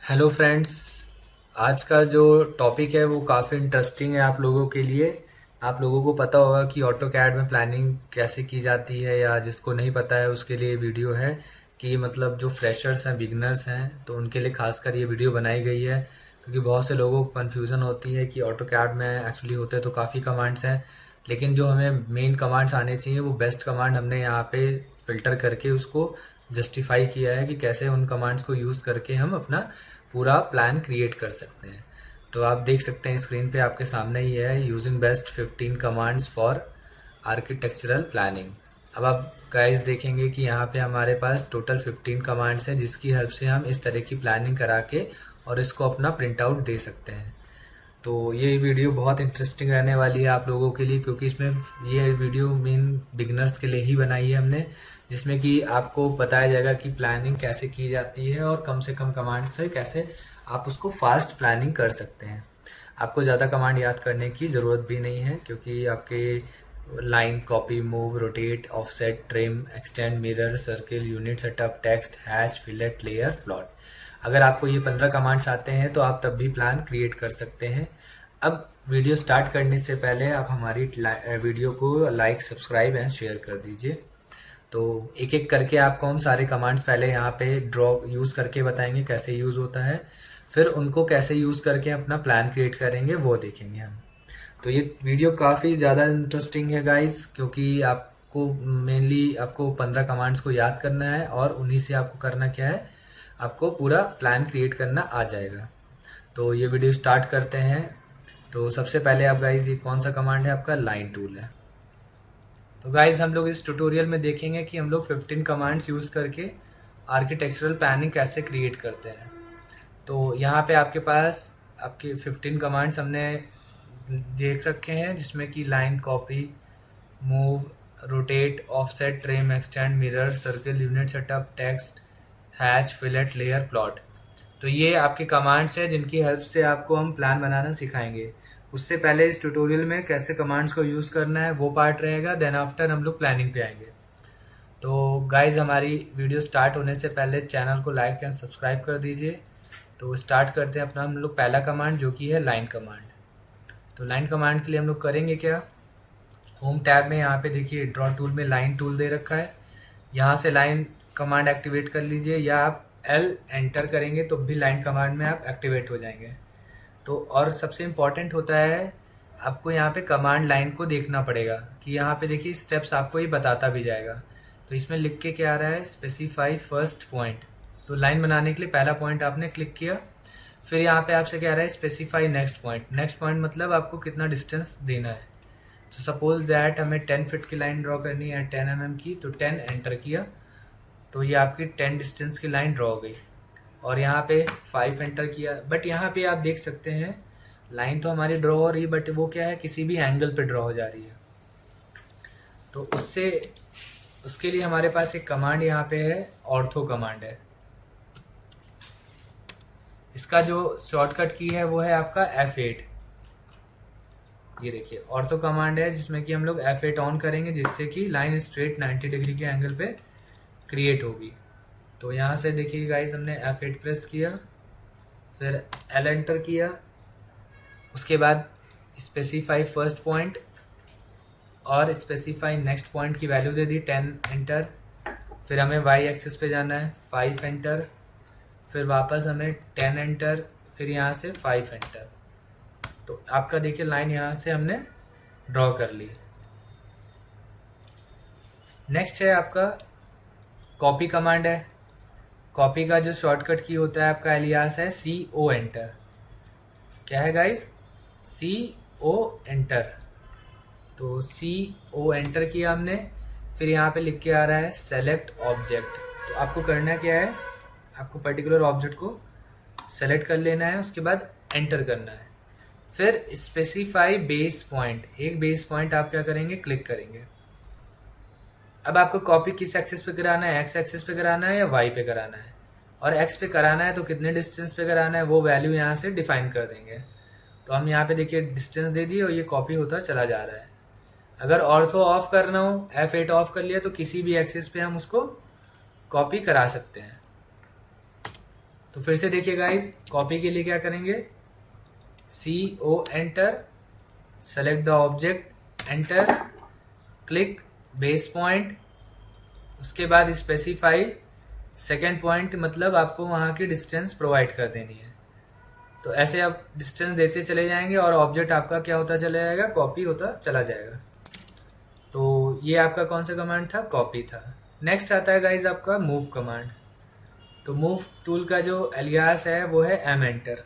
Hello friends. आज का जो टॉपिक है वो काफ़ी इंटरेस्टिंग है आप लोगों के लिए। आप लोगों को पता होगा कि ऑटो कैड में प्लानिंग कैसे की जाती है, या जिसको नहीं पता है उसके लिए वीडियो है कि मतलब जो फ्रेशर्स हैं, बिगनर्स हैं, तो उनके लिए खासकर ये वीडियो बनाई गई है। क्योंकि बहुत से लोगों को कन्फ्यूज़न होती है कि ऑटो कैड में एक्चुअली होते तो काफ़ी कमांड्स हैं, लेकिन जो हमें मेन कमांड्स आने चाहिए वो बेस्ट कमांड हमने यहाँ पे फिल्टर करके उसको जस्टिफाई किया है कि कैसे उन कमांड्स को यूज़ करके हम अपना पूरा प्लान क्रिएट कर सकते हैं। तो आप देख सकते हैं स्क्रीन पे आपके सामने ही है, using best 15 commands for architectural planning. अब आप गाइस देखेंगे कि यहाँ पे हमारे पास टोटल 15 कमांड्स हैं, जिसकी हेल्प से हम इस तरह की प्लानिंग करा के और इसको अपना प्रिंट आउट दे सकते हैं। तो ये वीडियो बहुत इंटरेस्टिंग रहने वाली है आप लोगों के लिए, क्योंकि इसमें ये वीडियो मेन बिगनर्स के लिए ही बनाई है हमने, जिसमें कि आपको बताया जाएगा कि प्लानिंग कैसे की जाती है और कम से कम कमांड से कैसे आप उसको फास्ट प्लानिंग कर सकते हैं। आपको ज़्यादा कमांड याद करने की ज़रूरत भी नहीं है, क्योंकि आपके line, copy, move, rotate, offset, trim, extend, mirror, circle, unit setup, text, hash, fillet, layer, plot, अगर आपको ये 15 कमांड्स आते हैं तो आप तब भी प्लान क्रिएट कर सकते हैं। अब वीडियो स्टार्ट करने से पहले आप हमारी वीडियो को लाइक, सब्सक्राइब एंड शेयर कर दीजिए। तो एक एक करके आपको हम सारे कमांड्स पहले यहाँ पे ड्रॉ यूज़ करके बताएंगे कैसे यूज़ होता है, फिर उनको कैसे यूज़ करके अपना प्लान क्रिएट करेंगे वो देखेंगे हम। तो ये वीडियो काफ़ी ज़्यादा इंटरेस्टिंग है गाइस, क्योंकि आपको मेनली आपको 15 कमांड्स को याद करना है और उन्हीं से आपको करना क्या है, आपको पूरा प्लान क्रिएट करना आ जाएगा। तो ये वीडियो स्टार्ट करते हैं। तो सबसे पहले आप गाइस, ये कौन सा कमांड है, आपका लाइन टूल है। तो गाइस हम लोग इस ट्यूटोरियल में देखेंगे कि हम लोग 15 कमांड्स यूज़ करके आर्किटेक्चरल प्लानिंग कैसे क्रिएट करते हैं। तो यहाँ पे आपके पास आपके 15 कमांड्स हमने देख रखे हैं, जिसमें कि line, copy, move, rotate, offset, trim, extend, mirror, circle, unit setup, text, hatch, fillet, layer, plot. तो ये आपके कमांड्स हैं जिनकी हेल्प से आपको हम प्लान बनाना सिखाएंगे। उससे पहले इस ट्यूटोरियल में कैसे कमांड्स को यूज़ करना है वो पार्ट रहेगा, देन आफ्टर हम लोग प्लानिंग पे आएंगे। तो गाइज हमारी वीडियो स्टार्ट होने से पहले चैनल को लाइक एंड सब्सक्राइब कर दीजिए। तो स्टार्ट करते हैं अपना हम लोग पहला कमांड, जो कि है लाइन कमांड। तो लाइन कमांड के लिए हम लोग करेंगे क्या, होम टैब में यहाँ पे देखिए ड्रॉ टूल में लाइन टूल दे रखा है, यहाँ से लाइन कमांड एक्टिवेट कर लीजिए, या आप एल एंटर करेंगे तो भी लाइन कमांड में आप एक्टिवेट हो जाएंगे। तो और सबसे इम्पॉर्टेंट होता है, आपको यहाँ पे कमांड लाइन को देखना पड़ेगा कि यहाँ पे देखिए स्टेप्स आपको ये बताता भी जाएगा। तो इसमें लिख के क्या आ रहा है, स्पेसिफाई फर्स्ट पॉइंट। तो लाइन बनाने के लिए पहला पॉइंट आपने क्लिक किया, फिर यहाँ पे आपसे क्या आ रहा है, specify next point. Next point मतलब आपको कितना डिस्टेंस देना है। तो सपोज दैट हमें 10 फीट की लाइन ड्रॉ करनी है, 10 mm की, तो 10 एंटर किया, तो ये आपकी 10 डिस्टेंस की लाइन ड्रॉ हो गई। और यहाँ पे 5 एंटर किया, बट यहाँ पे आप देख सकते हैं लाइन तो हमारी ड्रॉ हो रही है, बट वो क्या है, किसी भी एंगल पे ड्रॉ हो जा रही है। तो उससे उसके लिए हमारे पास एक कमांड यहाँ पे है, ऑर्थो कमांड है। इसका जो शॉर्टकट की है वो है आपका F8। ये देखिए ऑर्थो कमांड है, जिसमें कि हम लोग F8 ऑन करेंगे, जिससे कि लाइन स्ट्रेट 90 डिग्री के एंगल पे क्रिएट होगी। तो यहाँ से देखिए गाइस, हमने F8 प्रेस किया, फिर L एंटर किया, उसके बाद स्पेसिफाई फर्स्ट पॉइंट और स्पेसिफाई नेक्स्ट पॉइंट की वैल्यू दे दी 10 एंटर। फिर हमें y एक्सिस पे जाना है, 5 एंटर, फिर वापस हमें 10 एंटर, फिर यहाँ से 5 एंटर। तो आपका देखिए लाइन यहाँ से हमने ड्रॉ कर ली। नेक्स्ट है आपका कॉपी कमांड है। कॉपी का जो शॉर्टकट की होता है आपका एलियास है CO एंटर। क्या है गाइस, CO एंटर। तो CO एंटर किया हमने, फिर यहाँ पे लिख के आ रहा है सेलेक्ट ऑब्जेक्ट। तो आपको करना क्या है, आपको पर्टिकुलर ऑब्जेक्ट को सेलेक्ट कर लेना है, उसके बाद एंटर करना है। फिर स्पेसिफाई बेस पॉइंट, एक बेस पॉइंट आप क्या करेंगे, क्लिक करेंगे। अब आपको कॉपी किस एक्सिस पे कराना है, एक्स एक्सिस पे कराना है या वाई पे कराना है, और एक्स पे कराना है तो कितने डिस्टेंस पे कराना है वो वैल्यू यहाँ से डिफाइन कर देंगे। तो हम यहाँ पे देखिए डिस्टेंस दे दिए और ये कॉपी होता चला जा रहा है। अगर ऑर्थो ऑफ करना हो, F8 ऑफ कर लिया, तो किसी भी एक्सिस पे हम उसको कॉपी करा सकते हैं। तो फिर से देखिए गाइस, कॉपी के लिए क्या करेंगे, CO enter, select the object enter, click base point, उसके बाद स्पेसिफाई सेकेंड पॉइंट, मतलब आपको वहाँ की डिस्टेंस प्रोवाइड कर देनी है। तो ऐसे आप डिस्टेंस देते चले जाएंगे और ऑब्जेक्ट आपका क्या होता चला जाएगा, कॉपी होता चला जाएगा। तो ये आपका कौन सा कमांड था, कॉपी था। नेक्स्ट आता है गाइज आपका मूव कमांड। तो मूव टूल का जो एलियास है वो है एम एंटर।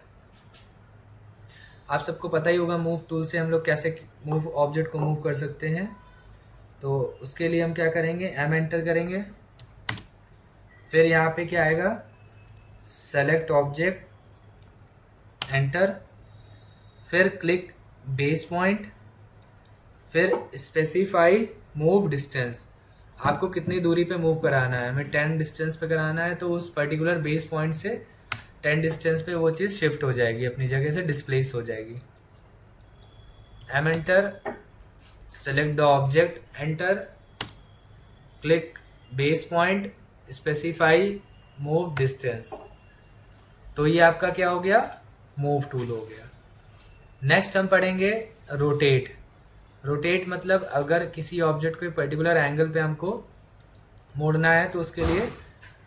आप सबको पता ही होगा मूव टूल से हम लोग कैसे मूव ऑब्जेक्ट को मूव कर सकते हैं। तो उसके लिए हम क्या करेंगे, एम एंटर करेंगे, फिर यहाँ पे क्या आएगा, सेलेक्ट ऑब्जेक्ट एंटर, फिर क्लिक बेस पॉइंट, फिर स्पेसिफाई मूव डिस्टेंस। आपको कितनी दूरी पे मूव कराना है, हमें 10 डिस्टेंस पे कराना है, तो उस पर्टिकुलर बेस पॉइंट से 10 डिस्टेंस पे वो चीज़ शिफ्ट हो जाएगी, अपनी जगह से डिस्प्लेस हो जाएगी। M enter, select the object enter, click base point, specify move distance. तो ये आपका क्या हो गया, मूव टूल हो गया। नेक्स्ट हम पढ़ेंगे रोटेट। रोटेट मतलब अगर किसी ऑब्जेक्ट को पर्टिकुलर एंगल पे हमको मोड़ना है तो उसके लिए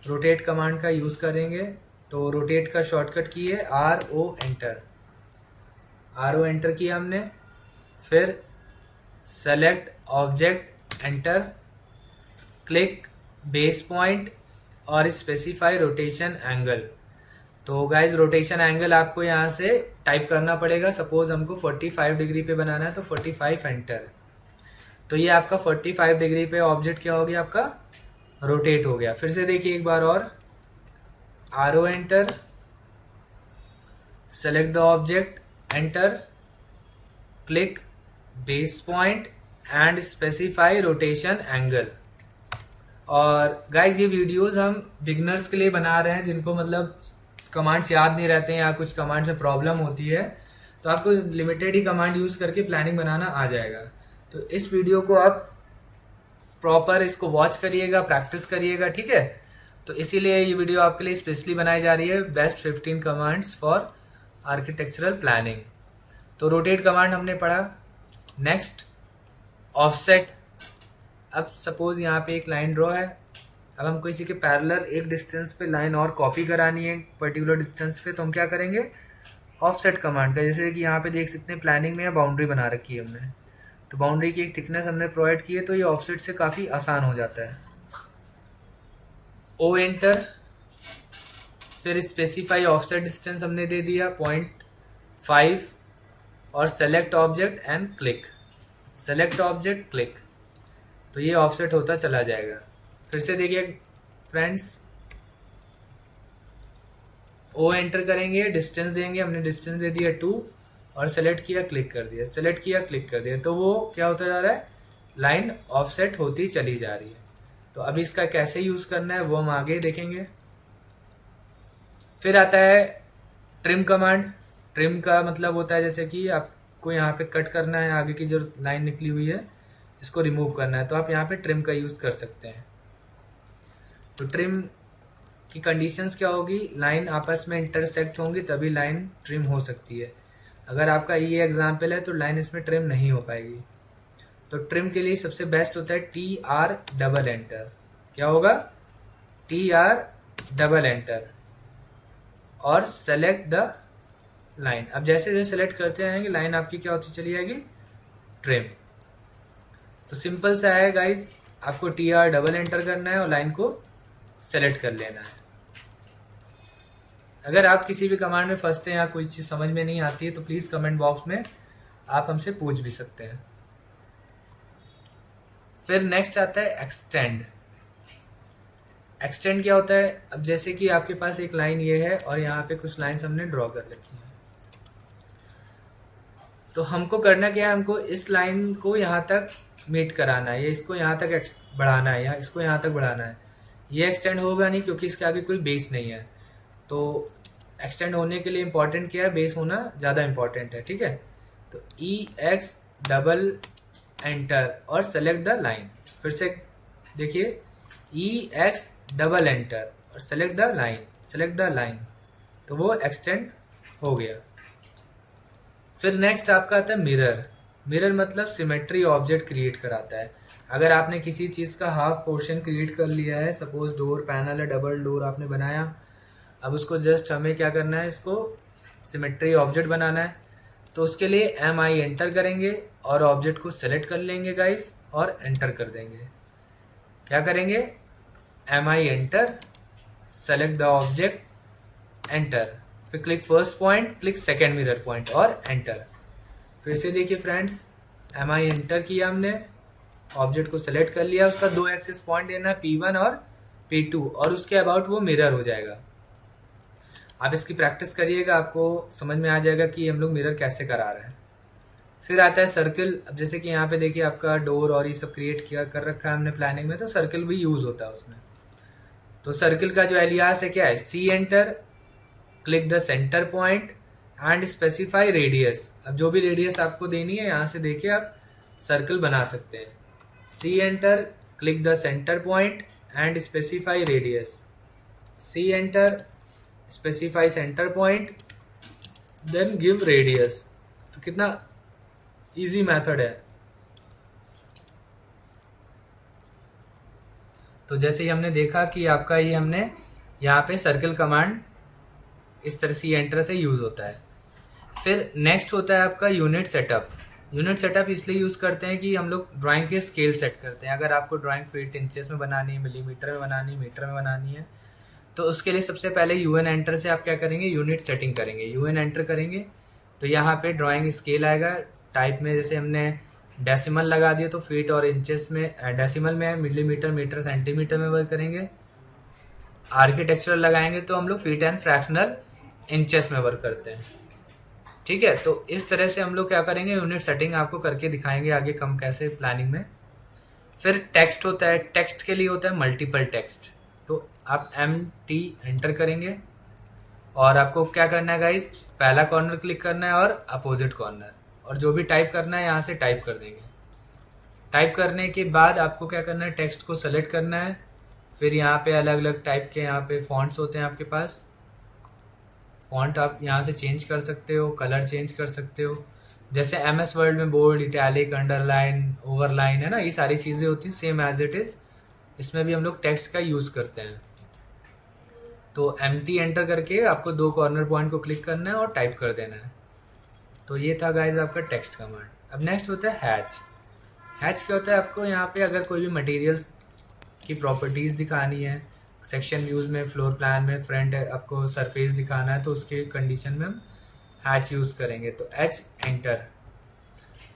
रोटेट कमांड का यूज़ करेंगे। तो रोटेट का शॉर्टकट की है RO एंटर। RO एंटर किया हमने, फिर select object enter, click base point और स्पेसिफाई रोटेशन एंगल। तो गाइज रोटेशन एंगल आपको यहाँ से टाइप करना पड़ेगा। सपोज हमको 45 डिग्री पे बनाना है तो 45 एंटर। तो ये आपका 45 डिग्री पे ऑब्जेक्ट क्या हो गया, आपका रोटेट हो गया। फिर से देखिए एक बार और, RO enter, select the object enter, click base point and specify rotation angle. और गाइज ये वीडियोस हम बिगिनर्स के लिए बना रहे हैं जिनको मतलब कमांड्स याद नहीं रहते हैं या कुछ कमांड्स में प्रॉब्लम होती है, तो आपको लिमिटेड ही कमांड यूज करके प्लानिंग बनाना आ जाएगा। तो इस वीडियो को आप प्रॉपर इसको वॉच करिएगा, प्रैक्टिस करिएगा, ठीक है। तो इसीलिए ये वीडियो आपके लिए स्पेशली बनाई जा रही है, best 15 commands for architectural planning. तो रोटेट कमांड हमने पढ़ा। Next offset. अब सपोज यहाँ पे एक लाइन ड्रॉ है, अब हमको इसी के पैरेलल एक डिस्टेंस पे लाइन और कॉपी करानी है पर्टिकुलर डिस्टेंस पे, तो हम क्या करेंगे, ऑफसेट कमांड का। जैसे कि यहाँ पे देख सकते हैं प्लानिंग में बाउंड्री बना रखी है हमने, तो बाउंड्री की एक थिकनेस हमने प्रोवाइड की है, तो ये ऑफसेट से काफ़ी आसान हो जाता है। O एंटर, फिर स्पेसिफाई ऑफसेट डिस्टेंस हमने दे दिया 0.5 और select object and click, select object click. तो ये ऑफसेट होता चला जाएगा। फिर से देखिए फ्रेंड्स, O एंटर करेंगे, डिस्टेंस देंगे, हमने डिस्टेंस दे दिया 2 और सेलेक्ट किया, क्लिक कर दिया, सेलेक्ट किया, क्लिक कर दिया, तो वो क्या होता जा रहा है, लाइन ऑफसेट होती चली जा रही है। तो अब इसका कैसे यूज करना है वो हम आगे देखेंगे। फिर आता है ट्रिम कमांड। ट्रिम का मतलब होता है जैसे कि आपको यहाँ पे कट करना है, आगे की जो लाइन निकली हुई है इसको रिमूव करना है, तो आप यहाँ पे ट्रिम का यूज कर सकते हैं। तो ट्रिम की कंडीशंस क्या होगी, लाइन आपस में इंटरसेक्ट होंगी तभी लाइन ट्रिम हो सकती है। अगर आपका ये एग्जाम्पल है तो लाइन इसमें ट्रिम नहीं हो पाएगी। तो ट्रिम के लिए सबसे बेस्ट होता है TR डबल एंटर। क्या होगा, TR डबल एंटर और सेलेक्ट द लाइन। अब जैसे जैसे सेलेक्ट करते जाएंगे लाइन आपकी क्या होती चली जाएगी, ट्रिम। तो सिंपल सा है गाइज, आपको TR डबल एंटर करना है और लाइन को सेलेक्ट कर लेना है। अगर आप किसी भी कमांड में फंसते हैं या कोई चीज़ समझ में नहीं आती है तो प्लीज़ कमेंट बॉक्स में आप हमसे पूछ भी सकते हैं। फिर नेक्स्ट आता है एक्सटेंड। एक्सटेंड क्या होता है, अब जैसे कि आपके पास एक लाइन ये है और यहाँ पे कुछ लाइन्स हमने ड्रॉ कर रखी है, तो हमको करना क्या है, हमको इस लाइन को यहाँ तक मीट कराना है, या इसको यहाँ तक बढ़ाना है, या इसको यहाँ तक बढ़ाना है। ये एक्सटेंड होगा नहीं क्योंकि इसके आगे कोई बेस नहीं है। तो एक्सटेंड होने के लिए इम्पोर्टेंट क्या है, बेस होना ज़्यादा इम्पोर्टेंट है, ठीक है। तो EX डबल एंटर और सेलेक्ट द लाइन। फिर से देखिए, EX डबल एंटर और select the line, select the line. तो वो एक्सटेंड हो गया। फिर नेक्स्ट आपका आता है मिरर। मिरर मतलब सिमेट्री ऑब्जेक्ट क्रिएट कराता है। अगर आपने किसी चीज़ का हाफ पोर्शन क्रिएट कर लिया है, सपोज डोर पैनल है, डबल डोर आपने बनाया, अब उसको जस्ट हमें क्या करना है, इसको सिमेट्री ऑब्जेक्ट बनाना है। तो उसके लिए MI एंटर करेंगे और ऑब्जेक्ट को सेलेक्ट कर लेंगे गाइस और एंटर कर देंगे। क्या करेंगे, MI enter, select the object, enter, फिर click first point, click second mirror point और एंटर। फिर से देखिए फ्रेंड्स, MI एंटर किया हमने, ऑब्जेक्ट को सेलेक्ट कर लिया, उसका 2 एक्सिस पॉइंट देना है P1 और P2 और उसके अबाउट वो मिरर हो जाएगा। आप इसकी प्रैक्टिस करिएगा, आपको समझ में आ जाएगा कि हम लोग मिरर कैसे करा रहे हैं। फिर आता है सर्किल। अब जैसे कि यहाँ पे देखिए आपका डोर और ये सब क्रिएट किया कर रखा है हमने प्लानिंग में, तो सर्किल भी यूज होता है उसमें। तो सर्किल का जो एलियास है क्या है, C enter, click the centre point and specify radius. अब जो भी रेडियस आपको देनी है यहाँ से देखिए आप सर्कल बना सकते हैं। C enter, click the centre point and specify radius. C enter, specify centre point, then give radius. तो कितना इजी मेथड है। तो जैसे ही हमने देखा कि आपका ये हमने यहाँ पे सर्कल कमांड इस तरह से एंटर से यूज होता है। फिर नेक्स्ट होता है आपका यूनिट सेटअप। यूनिट सेटअप इसलिए यूज करते हैं कि हम लोग ड्राइंग के स्केल सेट करते हैं। अगर आपको ड्राइंग फीट इंचेस में बनानी है, मिलीमीटर में बनानी है, मीटर में बनानी है, तो उसके लिए सबसे पहले UN एंटर से आप क्या करेंगे, यूनिट सेटिंग करेंगे। UN एंटर करेंगे तो यहाँ पे ड्राइंग स्केल आएगा। टाइप में जैसे हमने डेसिमल लगा दिया तो फीट और इंचेस में, डेसिमल में मिलीमीटर, मीटर, सेंटीमीटर में वर्क करेंगे। आर्किटेक्चरल लगाएंगे तो हम लोग फीट एंड फ्रैक्शनल इंचेस में वर्क करते हैं। ठीक है, तो इस तरह से हम लोग क्या करेंगे, यूनिट सेटिंग आपको करके दिखाएंगे आगे कम कैसे प्लानिंग में। फिर टेक्स्ट होता है। टेक्स्ट के लिए होता है मल्टीपल टेक्स्ट। तो आप MT एंटर करेंगे और आपको क्या करना है गाइस, पहला कॉर्नर क्लिक करना है और अपोजिट कॉर्नर, और जो भी टाइप करना है यहाँ से टाइप कर देंगे। टाइप करने के बाद आपको क्या करना है, टेक्स्ट को सेलेक्ट करना है। फिर यहाँ पे अलग अलग टाइप के यहाँ पे फॉन्ट्स होते हैं आपके पास। फॉन्ट आप यहाँ से चेंज कर सकते हो, कलर चेंज कर सकते हो। जैसे MS वर्ड में बोल्ड, इटैलिक, अंडरलाइन, ओवरलाइन है ना, ये सारी चीज़ें होती हैं सेम एज इट इज़। इसमें भी हम लोग टेक्स्ट का यूज़ करते हैं। तो MT एंटर करके आपको 2 कॉर्नर पॉइंट को क्लिक करना है और टाइप कर देना है। तो ये था गाइज आपका टेक्स्ट कमांड। अब नेक्स्ट होता है हैच। हैच क्या होता है, आपको यहाँ पे अगर कोई भी मटेरियल्स की प्रॉपर्टीज़ दिखानी है, सेक्शन व्यूज़ में, फ्लोर प्लान में, फ्रंट आपको सरफेस दिखाना है, तो उसके कंडीशन में हम हैच यूज़ करेंगे। तो H एंटर,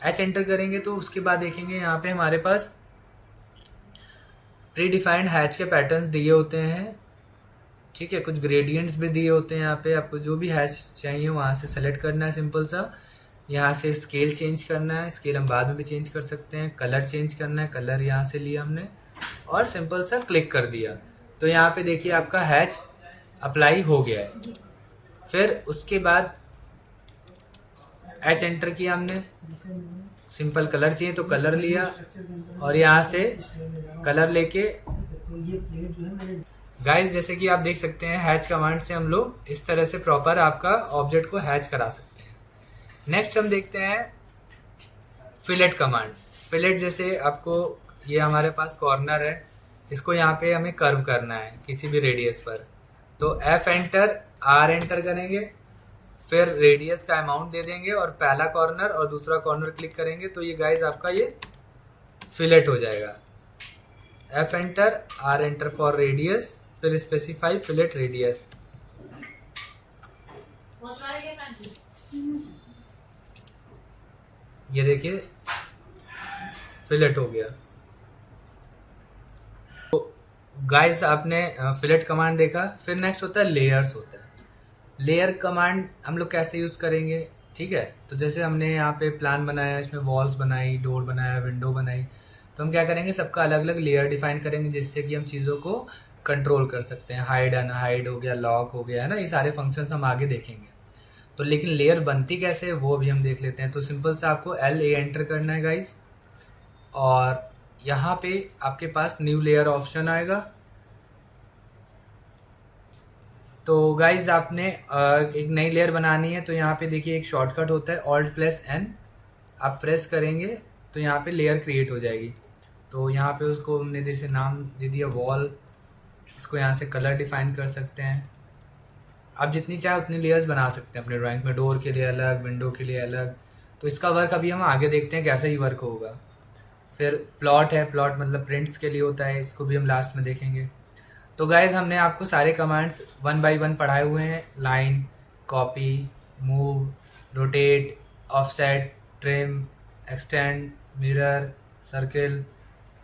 H एंटर करेंगे तो उसके बाद देखेंगे यहाँ पे हमारे पास प्री डिफाइंड हैच के पैटर्न्स दिए होते हैं। ठीक है, कुछ ग्रेडियंट्स भी दिए होते हैं। यहाँ पे आपको जो भी हैच चाहिए वहाँ से सेलेक्ट करना है, सिंपल सा। यहाँ से स्केल चेंज करना है, स्केल हम बाद में भी चेंज कर सकते हैं। कलर चेंज करना है, कलर यहाँ से लिया हमने और सिंपल सा क्लिक कर दिया। तो यहाँ पे देखिए आपका हैच अप्लाई हो गया है। फिर उसके बाद H एंटर किया हमने, सिंपल कलर चाहिए तो कलर लिया और यहाँ से कलर लेके गाइस जैसे कि आप देख सकते हैं हैच कमांड से हम लोग इस तरह से प्रॉपर आपका ऑब्जेक्ट को हैच करा सकते हैं। नेक्स्ट हम देखते हैं फिलेट कमांड। फिलेट जैसे आपको ये हमारे पास कॉर्नर है, इसको यहाँ पे हमें कर्व करना है किसी भी रेडियस पर। तो F एंटर, R एंटर करेंगे, फिर रेडियस का अमाउंट दे देंगे और पहला कॉर्नर और दूसरा कॉर्नर क्लिक करेंगे तो ये गाइस आपका ये फिलेट हो जाएगा। F enter, R enter for radius, फिर स्पेसिफाई फिलेट रेडियस। ये देखिए फिलेट हो गया। तो गाइस आपने फिलेट कमांड देखा। फिर नेक्स्ट होता है लेयर्स होता है। लेयर कमांड हम लोग कैसे यूज करेंगे, ठीक है। तो जैसे हमने यहाँ पे प्लान बनाया, इसमें वॉल्स बनाई, डोर बनाया, विंडो बनाई, तो हम क्या करेंगे, सबका अलग अलग लेयर डिफाइन करेंगे जिससे कि हम चीज़ों को कंट्रोल कर सकते हैं। हाइड अनहाइड हो गया, लॉक हो गया, है ना, ये सारे फंक्शंस हम आगे देखेंगे। तो लेकिन लेयर बनती कैसे है वो भी हम देख लेते हैं। तो सिंपल से आपको LA एंटर करना है गाइस और यहाँ पे आपके पास न्यू लेयर ऑप्शन आएगा। तो गाइज आपने एक नई लेयर बनानी है, तो यहाँ पे देखिए एक शॉर्टकट होता है Alt+N, आप प्रेस करेंगे तो यहाँ पे लेयर क्रिएट हो जाएगी। तो यहाँ पे उसको हमने जैसे नाम दे दिया वॉल, इसको यहाँ से कलर डिफाइन कर सकते हैं। आप जितनी चाहे उतनी लेयर्स बना सकते हैं अपने ड्राइंग में, डोर के लिए अलग, विंडो के लिए अलग। तो इसका वर्क अभी हम आगे देखते हैं कैसे ही वर्क होगा। फिर प्लॉट है, प्लॉट मतलब प्रिंट्स के लिए होता है, इसको भी हम लास्ट में देखेंगे। तो गाइज हमने आपको सारे कमांड्स 1 बाय 1 पढ़ाए हुए हैं। Line, copy, move, rotate, offset, trim, extend, mirror, circle,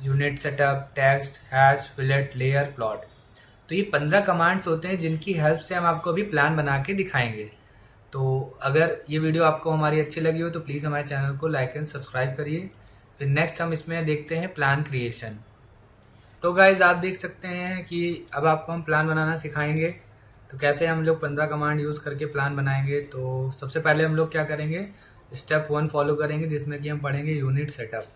unit setup, text, hash, fillet, layer, plot. तो ये 15 कमांड्स होते हैं जिनकी हेल्प से हम आपको अभी प्लान बना के दिखाएंगे। तो अगर ये वीडियो आपको हमारी अच्छी लगी हो तो प्लीज़ हमारे चैनल को लाइक एंड सब्सक्राइब करिए। फिर नेक्स्ट हम इसमें देखते हैं प्लान क्रिएशन। तो गाइज आप देख सकते हैं कि अब आपको हम प्लान बनाना सिखाएंगे। तो कैसे हम लोग 15 कमांड यूज़ करके प्लान बनाएंगे। तो सबसे पहले हम लोग क्या करेंगे, स्टेप 1 फॉलो करेंगे जिसमें कि हम पढ़ेंगे यूनिट सेटअप।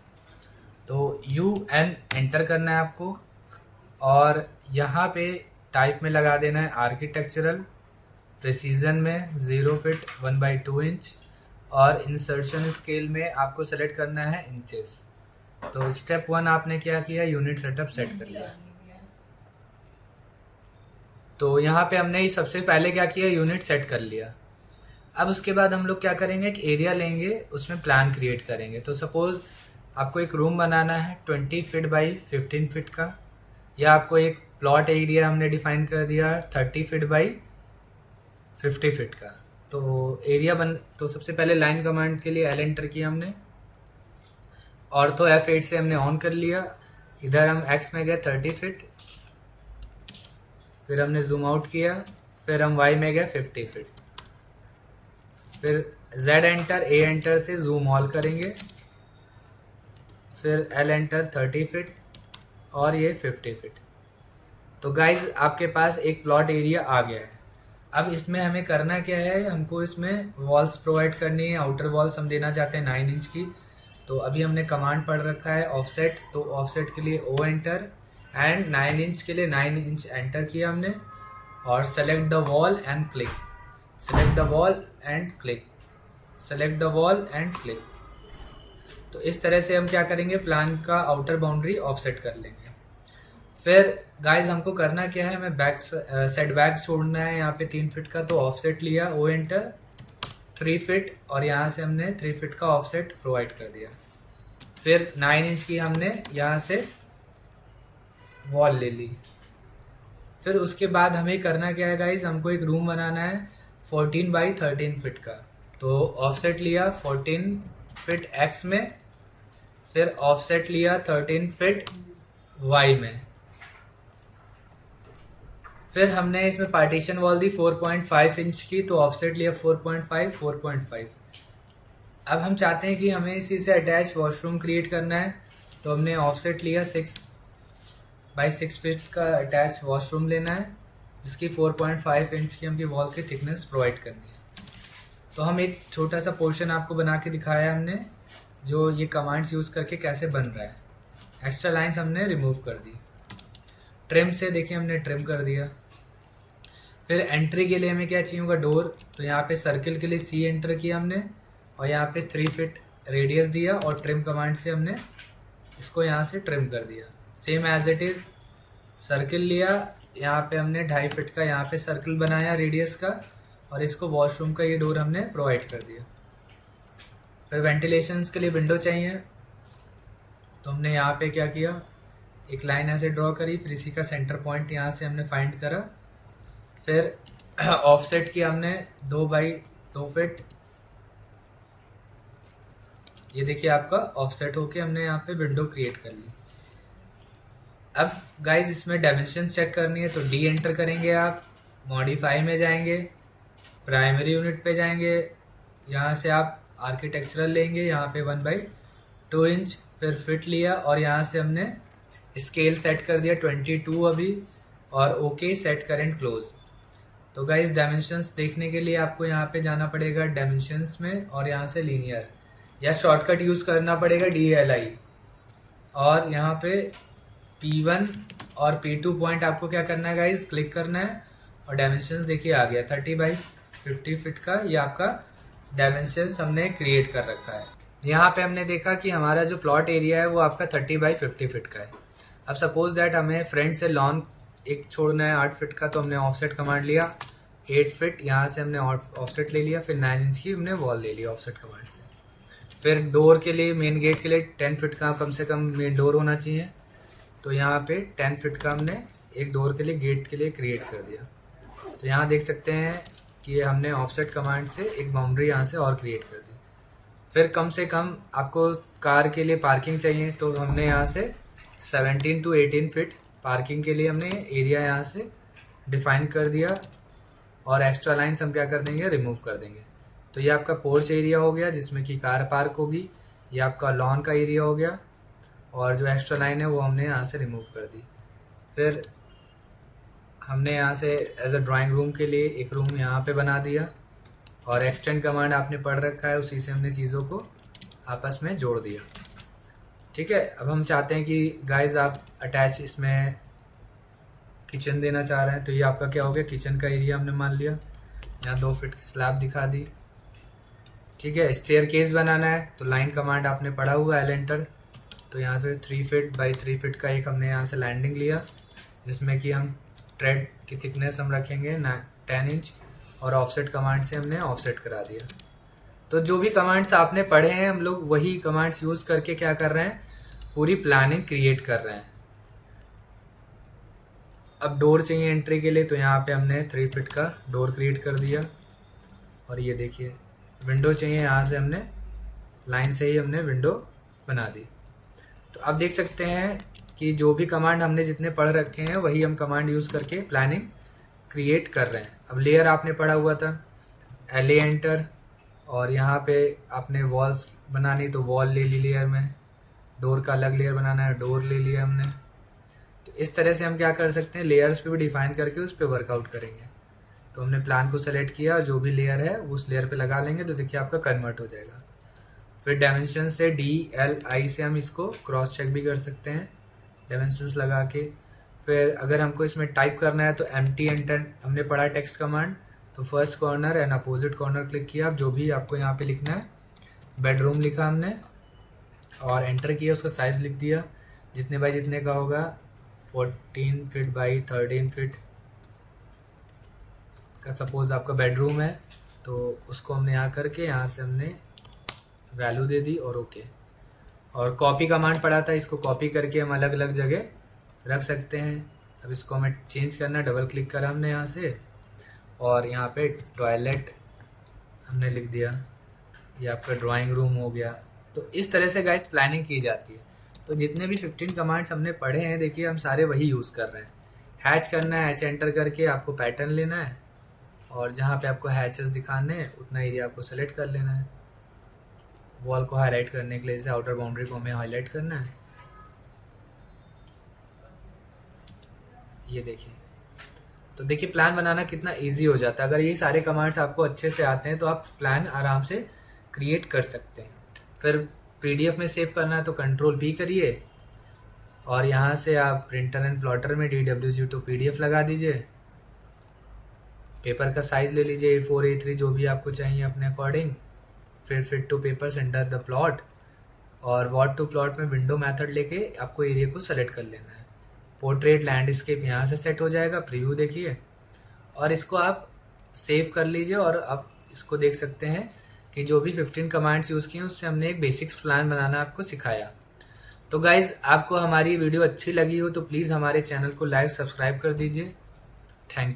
तो UN एंटर करना है आपको और यहाँ पे टाइप में लगा देना है आर्किटेक्चरल, प्रिसीजन में 0 फीट 1/2 इंच और इंसर्शन स्केल में आपको सेलेक्ट करना है इंचेस। तो स्टेप 1 आपने क्या किया, यूनिट सेटअप सेट कर लिया। तो यहाँ पे हमने सबसे पहले क्या किया, यूनिट सेट कर लिया। अब उसके बाद हम लोग क्या करेंगे, एक एरिया लेंगे, उसमें प्लान क्रिएट करेंगे। तो सपोज आपको एक रूम बनाना है 20 फीट बाई 15 फीट का, या आपको एक प्लॉट एरिया हमने डिफाइन कर दिया 30 फीट बाई 50 फीट का। तो एरिया तो सबसे पहले लाइन कमांड के लिए L एंटर किया हमने, ऑर्थो F8 से हमने ऑन कर लिया। इधर हम X में गए 30 फीट, फिर हमने जूम आउट किया, फिर हम Y में गए 50 फीट, फिर Z एंटर, A एंटर से जूम ऑल करेंगे, फिर L एंटर 30 फीट और ये 50 फीट। तो गाइज आपके पास एक प्लॉट एरिया आ गया है। अब इसमें हमें करना क्या है, हमको इसमें वॉल्स प्रोवाइड करनी है। आउटर वॉल्स हम देना चाहते हैं 9 इंच की। तो अभी हमने कमांड पढ़ रखा है ऑफसेट, तो ऑफसेट के लिए O एंटर एंड 9 इंच के लिए 9 इंच एंटर किया हमने और select the wall and click, select the wall and click, select the wall and click. तो इस तरह से हम क्या करेंगे, प्लान का आउटर बाउंड्री ऑफसेट कर लेंगे। फिर गाइज हमको करना क्या है, हमें बैक सेट बैक छोड़ना है यहाँ पे 3 फीट का। तो ऑफसेट लिया, O एंटर 3 फीट और यहाँ से हमने 3 फीट का ऑफसेट प्रोवाइड कर दिया। फिर 9 इंच की हमने यहाँ से वॉल ले ली। फिर उसके बाद हमें करना क्या है गाइज, हमको एक रूम बनाना है 14 बाई 13 फीट का। तो ऑफसेट लिया 14 फीट X में, फिर ऑफसेट लिया 13 फीट Y में। फिर हमने इसमें पार्टीशन वॉल दी 4.5 इंच की, तो ऑफसेट लिया 4.5, 4.5। अब हम चाहते हैं कि हमें इसी से अटैच वॉशरूम क्रिएट करना है। तो हमने ऑफसेट लिया 6 बाई 6 फीट का अटैच वॉशरूम लेना है, जिसकी 4.5 इंच की हमकी वॉल की थिकनेस प्रोवाइड करनी है। तो हम एक छोटा सा पोर्शन आपको बना के दिखाया हमने, जो ये कमांड्स यूज़ करके कैसे बन रहा है। एक्स्ट्रा लाइंस हमने रिमूव कर दी। ट्रिम से देखिए हमने ट्रिम कर दिया। फिर एंट्री के लिए हमें क्या चाहिए होगा, डोर। तो यहाँ पे सर्किल के लिए C एंटर किया हमने और यहाँ पे 3 फीट रेडियस दिया और ट्रिम कमांड से हमने इसको यहाँ से ट्रिम कर दिया। Same as it is circle लिया, यहाँ पे हमने 2.5 फीट का यहाँ पे सर्किल बनाया रेडियस का और इसको वॉशरूम का ये डोर हमने प्रोवाइड कर दिया। फिर वेंटिलेशंस के लिए विंडो चाहिए, तो हमने यहाँ पे क्या किया, एक लाइन ऐसे ड्रॉ करी, फिर इसी का सेंटर पॉइंट यहाँ से हमने फाइंड करा। फिर ऑफसेट किया हमने 2 बाई 2 फीट। ये देखिए आपका ऑफसेट होके हमने यहाँ पे विंडो क्रिएट कर ली। अब गाइज इसमें डायमेंशन चेक करनी है, तो D एंटर करेंगे आप, मॉडिफाई में जाएंगे, प्राइमरी यूनिट पे जाएंगे, यहाँ से आप आर्किटेक्चरल लेंगे, यहाँ पे 1/2 इंच, फिर फिट लिया और यहाँ से हमने स्केल सेट कर दिया 22 अभी और ओके सेट करेंट क्लोज। तो गाइज डायमेंशंस देखने के लिए आपको यहाँ पे जाना पड़ेगा डायमेंशंस में और यहाँ से लीनियर या शॉर्टकट यूज़ करना पड़ेगा DLI, और यहाँ पे P1 और P2 पॉइंट आपको क्या करना है गाइज, क्लिक करना है और डायमेंशंस देखिए आ गया 30 बाई 50 फीट का, ये आपका डायमेंशंस हमने क्रिएट कर रखा है। यहाँ पे हमने देखा कि हमारा जो प्लॉट एरिया है वो आपका 30 बाई 50 फीट का है। अब सपोज दैट हमें फ्रंट से लॉन एक छोड़ना है 8 फीट का, तो हमने ऑफसेट कमांड लिया 8 फीट, यहाँ से हमने ऑफसेट ले लिया, फिर 9 इंच की हमने वॉल ले लिया ऑफसेट कमांड से। फिर डोर के लिए, मेन गेट के लिए 10 फीट का कम से कम मेन डोर होना चाहिए, तो यहाँ पे 10 फीट का हमने एक डोर के लिए, गेट के लिए क्रिएट कर दिया। तो यहाँ देख सकते हैं कि हमने ऑफसेट कमांड से एक बाउंड्री यहाँ से और क्रिएट कर दी। फिर कम से कम आपको कार के लिए पार्किंग चाहिए, तो हमने यहाँ से 17 to 18 फीट पार्किंग के लिए हमने एरिया यहाँ से डिफाइन कर दिया, और एक्स्ट्रा लाइन्स हम क्या कर देंगे, रिमूव कर देंगे। तो ये आपका पोर्च एरिया हो गया जिसमें कि कार पार्क होगी, ये आपका लॉन का एरिया हो गया, और जो एक्स्ट्रा लाइन है वो हमने यहाँ से रिमूव कर दी। फिर हमने यहाँ से एज अ ड्राइंग रूम के लिए एक रूम यहाँ पे बना दिया, और एक्सटेंड कमांड आपने पढ़ रखा है, उसी से हमने चीज़ों को आपस में जोड़ दिया। ठीक है, अब हम चाहते हैं कि गाइस आप अटैच इसमें किचन देना चाह रहे हैं, तो ये आपका क्या हो गया, किचन का एरिया हमने मान लिया। यहाँ 2 फीट की स्लैब दिखा दी। ठीक है, स्टेयर केस बनाना है, तो लाइन कमांड आपने पढ़ा हुआ है एंटर, तो यहाँ पे 3 फीट बाई 3 फीट का एक हमने यहाँ से लैंडिंग लिया, जिसमें कि हम ट्रेड की थिकनेस हम रखेंगे 10 इंच, और ऑफसेट कमांड से हमने ऑफसेट करा दिया। तो जो भी कमांड्स आपने पढ़े हैं हम लोग वही कमांड्स यूज़ करके क्या कर रहे हैं, पूरी प्लानिंग क्रिएट कर रहे हैं। अब डोर चाहिए एंट्री के लिए, तो यहाँ पे हमने 3 फीट का डोर क्रिएट कर दिया, और ये देखिए विंडो चाहिए, यहाँ से हमने लाइन से ही हमने विंडो बना दी। तो आप देख सकते हैं कि जो भी कमांड हमने जितने पढ़ रखे हैं वही हम कमांड यूज़ करके प्लानिंग क्रिएट कर रहे हैं। अब लेयर आपने पढ़ा हुआ था, LA एंटर, और यहाँ पे आपने वॉल्स बनानी तो वॉल ले ली लेयर में, डोर का अलग लेयर बनाना है डोर ले लिया हमने। तो इस तरह से हम क्या कर सकते हैं, लेयर्स पे भी डिफाइन करके उस पर वर्कआउट करेंगे। तो हमने प्लान को सेलेक्ट किया, जो भी लेयर है उस लेयर पे लगा लेंगे, तो देखिए आपका कन्वर्ट हो जाएगा। फिर डायमेंशन से DLI से हम इसको क्रॉस चेक भी कर सकते हैं डायमेंशंस लगा के। फिर अगर हमको इसमें टाइप करना है तो MT एंटर हमने पढ़ा टेक्स्ट कमांड, तो first corner and opposite corner click किया, जो भी आपको यहाँ पे लिखना है। बेडरूम लिखा हमने और एंटर किया, उसका साइज़ लिख दिया जितने बाई जितने का होगा, 14 फीट बाई 13 फीट का सपोज आपका बेडरूम है, तो उसको हमने यहाँ करके यहाँ से हमने वैल्यू दे दी और ओके। और कॉपी कमांड पड़ा था, इसको कॉपी करके हम अलग अलग जगह रख सकते हैं। अब इसको हमें चेंज करना है, डबल क्लिक करा हमने यहाँ से, और यहाँ पे टॉयलेट हमने लिख दिया, ये आपका ड्राइंग रूम हो गया। तो इस तरह से गाइस प्लानिंग की जाती है। तो जितने भी 15 कमांड्स हमने पढ़े हैं देखिए हम सारे वही यूज़ कर रहे हैं। हैच करना है, हैच एंटर करके आपको पैटर्न लेना है, और जहाँ पे आपको हैचेस दिखाने हैं उतना एरिया आपको सेलेक्ट कर लेना है। वॉल को हाईलाइट करने के लिए जैसे आउटर बाउंड्री को हमें हाईलाइट करना है, ये देखिए। तो देखिए प्लान बनाना कितना इजी हो जाता है। अगर ये सारे कमांड्स आपको अच्छे से आते हैं तो आप प्लान आराम से क्रिएट कर सकते हैं। फिर PDF में सेव करना है तो Ctrl+V करिए, और यहाँ से आप प्रिंटर एंड प्लॉटर में DWG to PDF लगा दीजिए। पेपर का साइज़ ले लीजिए A4 A3 जो भी आपको चाहिए अपने अकॉर्डिंग। फिर fit to paper centre the plot, और वॉट टू प्लॉट में विंडो मेथड लेके आपको एरिया को सेलेक्ट कर लेना है। पोर्ट्रेट लैंडस्केप यहाँ से सेट हो जाएगा, प्रीव्यू देखिए, और इसको आप सेव कर लीजिए। और आप इसको देख सकते हैं कि जो भी 15 कमांड्स यूज़ किए उससे हमने एक बेसिक प्लान बनाना आपको सिखाया। तो गाइज़ आपको हमारी वीडियो अच्छी लगी हो तो प्लीज़ हमारे चैनल को लाइक सब्सक्राइब कर दीजिए। Thank you.